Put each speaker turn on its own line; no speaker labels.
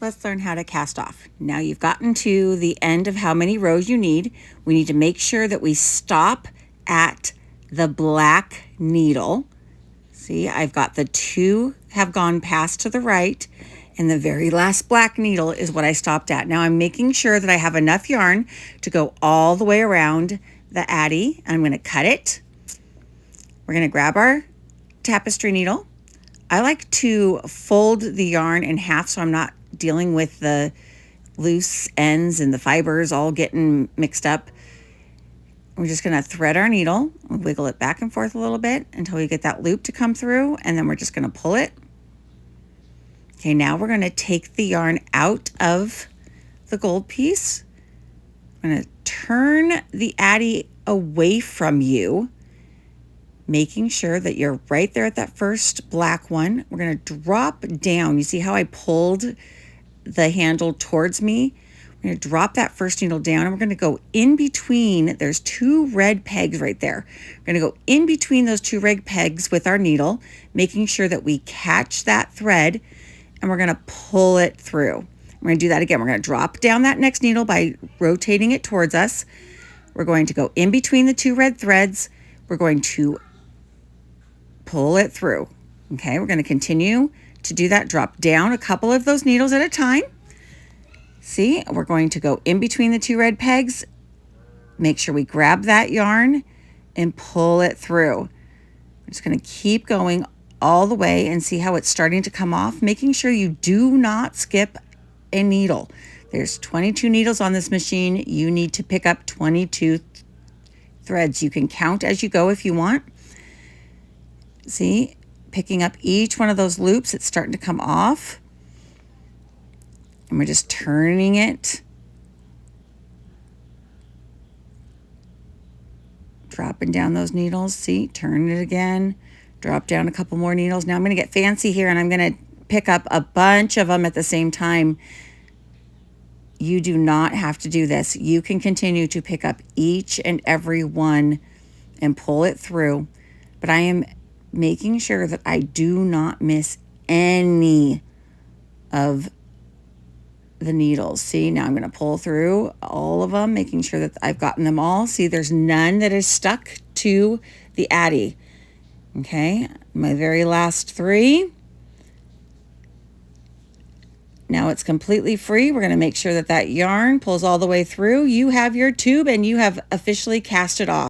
Let's learn how to cast off. Now you've gotten to the end of how many rows you need. We need to make sure that we stop at the black needle. See, I've got the two have gone past to the right, and the very last black needle is what I stopped at. Now I'm making sure that I have enough yarn to go all the way around the Addi. I'm going to cut it. We're going to grab our tapestry needle. I like to fold the yarn in half so I'm not dealing with the loose ends and the fibers all getting mixed up. We're just going to thread our needle, wiggle it back and forth a little bit until we get that loop to come through, and then we're just going to pull it. Okay, now we're going to take the yarn out of the gold piece. I'm going to turn the Addi away from you, making sure that you're right there at that first black one. We're going to drop down. You see how I pulled the handle towards me? We're going to drop that first needle down, and we're going to go in between. There's two red pegs right there. We're going to go in between those two red pegs with our needle, making sure that we catch that thread, and we're going to pull it through. We're going to do that again. We're going to drop down that next needle by rotating it towards us. We're going to go in between the two red threads. We're going to pull it through. Okay, we're going to continue to do that. Drop down a couple of those needles at a time. See, we're going to go in between the two red pegs. Make sure we grab that yarn and pull it through. I'm just going to keep going all the way and see how it's starting to come off, making sure you do not skip a needle. There's 22 needles on this machine. You need to pick up 22 threads. You can count as you go if you want. See, picking up each one of those loops, it's starting to come off. And we're just turning it. Dropping down those needles. See, turn it again. Drop down a couple more needles. Now I'm going to get fancy here, and I'm going to pick up a bunch of them at the same time. You do not have to do this. You can continue to pick up each and every one and pull it through. But I am making sure that I do not miss any of the needles. See, now I'm going to pull through all of them, making sure that I've gotten them all. See, there's none that is stuck to the Addi. Okay, my very last three. Now it's completely free. We're going to make sure that that yarn pulls all the way through. You have your tube, and you have officially cast it off.